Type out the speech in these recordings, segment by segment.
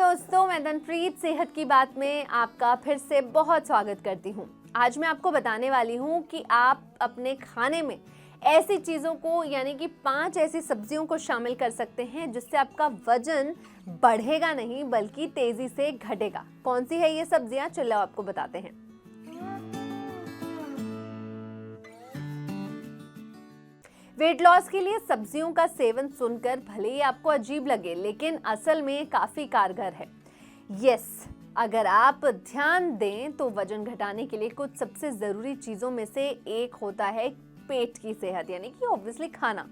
दोस्तों, मैं धनप्रीत सेहत की बात में आपका फिर से बहुत स्वागत करती हूँ। आज मैं आपको बताने वाली हूँ कि आप अपने खाने में ऐसी चीज़ों को यानी कि 5 ऐसी सब्जियों को शामिल कर सकते हैं जिससे आपका वजन बढ़ेगा नहीं बल्कि तेजी से घटेगा। कौन सी है ये सब्जियाँ, चलो आपको बताते हैं। वेट लॉस के लिए सब्जियों का सेवन सुनकर भले ही आपको अजीब लगे, लेकिन असल में काफ़ी कारगर है। यस, अगर आप ध्यान दें तो वजन घटाने के लिए कुछ सबसे ज़रूरी चीज़ों में से एक होता है पेट की सेहत, यानी कि ऑब्वियसली खाना।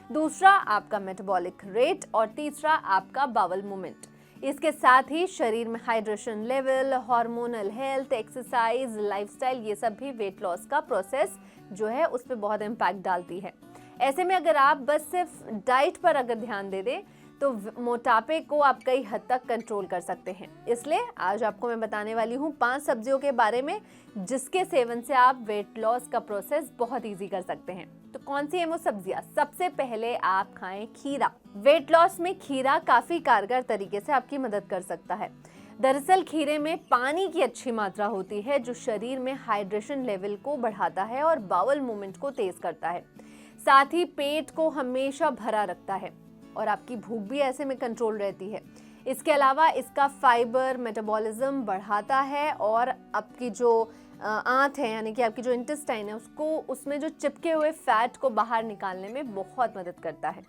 दूसरा आपका मेटाबॉलिक रेट और तीसरा आपका बावल मूवमेंट। इसके साथ ही शरीर में hydration level, hormonal health, exercise, lifestyle, ये सब भी वेट लॉस का प्रोसेस जो है उस पर बहुत इम्पैक्ट डालती है। ऐसे में अगर आप बस सिर्फ डाइट पर अगर ध्यान दे दें तो मोटापे को आप कई हद तक कंट्रोल कर सकते हैं। इसलिए आज आपको मैं बताने वाली हूँ 5 सब्जियों के बारे में जिसके सेवन से आप वेट लॉस का प्रोसेस बहुत इजी कर सकते हैं। तो कौन सी है वो सब्जियाँ? सबसे पहले आप खाएं खीरा। वेट लॉस में खीरा काफी कारगर तरीके से आपकी मदद कर सकता है। दरअसल खीरे में पानी की अच्छी मात्रा होती है जो शरीर में हाइड्रेशन लेवल को बढ़ाता है और बाउल मूवमेंट को तेज करता है। साथ ही पेट को हमेशा भरा रखता है और आपकी भूख भी ऐसे में कंट्रोल रहती है। इसके अलावा इसका फाइबर मेटाबॉलिज्म बढ़ाता है और आपकी जो आंत है यानी कि आपकी जो इंटेस्टाइन है उसमें जो चिपके हुए फैट को बाहर निकालने में बहुत मदद करता है।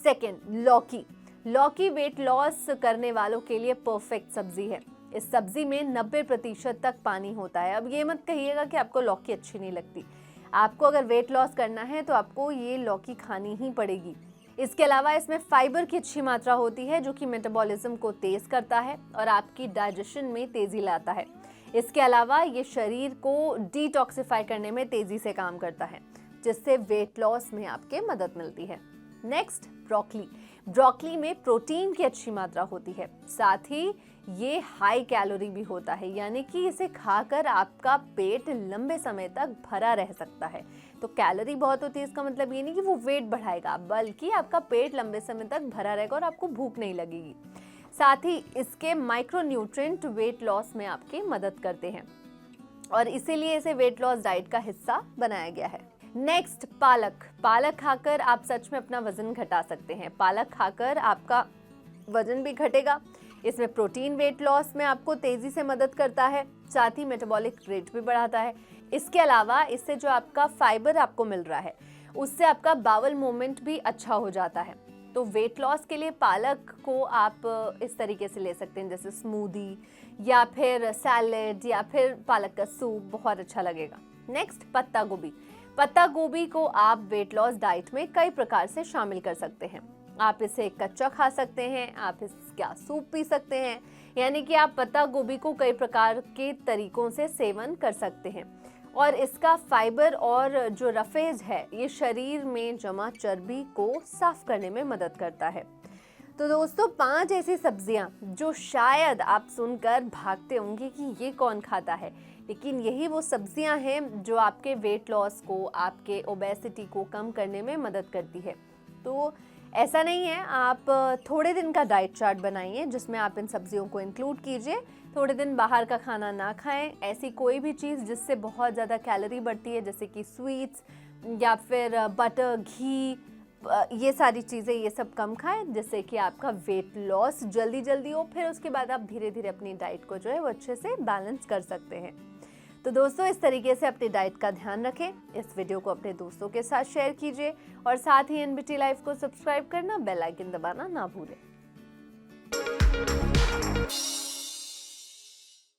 सेकंड, लौकी। लौकी वेट लॉस करने वालों के लिए परफेक्ट सब्जी है। इस सब्जी में 90% तक पानी होता है। अब ये मत कहिएगा कि आपको लौकी अच्छी नहीं लगती। आपको अगर वेट लॉस करना है तो आपको ये लौकी खानी ही पड़ेगी। इसके अलावा इसमें फाइबर की अच्छी मात्रा होती है जो कि मेटाबॉलिज्म को तेज करता है और आपकी डाइजेशन में तेजी लाता है। इसके अलावा ये शरीर को डिटॉक्सिफाई करने में तेजी से काम करता है जिससे वेट लॉस में आपके मदद मिलती है। Next, broccoli. ब्रोकली में प्रोटीन की अच्छी मात्रा होती है, साथ ही ये हाई कैलोरी भी होता है, यानी कि इसे खाकर आपका पेट लंबे समय तक भरा रह सकता है। तो कैलोरी बहुत होती है, इसका मतलब ये नहीं कि वो वेट बढ़ाएगा, बल्कि आपका पेट लंबे समय तक भरा रहेगा और आपको भूख नहीं लगेगी। साथ ही इसके माइक्रोन्यूट्रिएंट वेट लॉस में आपकी मदद करते हैं और इसीलिए इसे वेट लॉस डाइट का हिस्सा बनाया गया है। नेक्स्ट, पालक। पालक खाकर आप सच में अपना वजन घटा सकते हैं। पालक खाकर आपका वजन भी घटेगा। इसमें प्रोटीन वेट लॉस में आपको तेजी से मदद करता है, साथ ही मेटाबॉलिक रेट भी बढ़ाता है। इसके अलावा इससे जो आपका फाइबर आपको मिल रहा है उससे आपका बावल मूवमेंट भी अच्छा हो जाता है। तो वेट लॉस के लिए पालक को आप इस तरीके से ले सकते हैं, जैसे स्मूदी या फिर सैलेड या फिर पालक का सूप, बहुत अच्छा लगेगा। नेक्स्ट, पत्ता गोभी। पत्ता गोभी को आप वेट लॉस डाइट में कई प्रकार से शामिल कर सकते हैं। आप इसे कच्चा खा सकते हैं, आप इसका सूप पी सकते हैं, यानी कि आप पत्ता गोभी को कई प्रकार के तरीकों से सेवन कर सकते हैं। और इसका फाइबर और जो रफेज है ये शरीर में जमा चर्बी को साफ करने में मदद करता है। तो दोस्तों, 5 ऐसी सब्जियां जो शायद आप सुनकर भागते होंगे कि ये कौन खाता है, लेकिन यही वो सब्जियां हैं जो आपके वेट लॉस को, आपके ओबेसिटी को कम करने में मदद करती है। तो ऐसा नहीं है, आप थोड़े दिन का डाइट चार्ट बनाइए जिसमें आप इन सब्जियों को इंक्लूड कीजिए। थोड़े दिन बाहर का खाना ना खाएं, ऐसी कोई भी चीज़ जिससे बहुत ज़्यादा कैलोरी बढ़ती है जैसे कि स्वीट्स या फिर बटर, घी, ये सारी चीज़ें ये सब कम खाएं जिससे कि आपका वेट लॉस जल्दी हो। फिर उसके बाद आप धीरे धीरे अपनी डाइट को जो है वो अच्छे से बैलेंस कर सकते हैं। तो दोस्तों, इस तरीके से अपनी डाइट का ध्यान रखें। इस वीडियो को अपने दोस्तों के साथ शेयर कीजिए और साथ ही एनबीटी लाइव को सब्सक्राइब करना, बेल आइकन दबाना ना भूलें।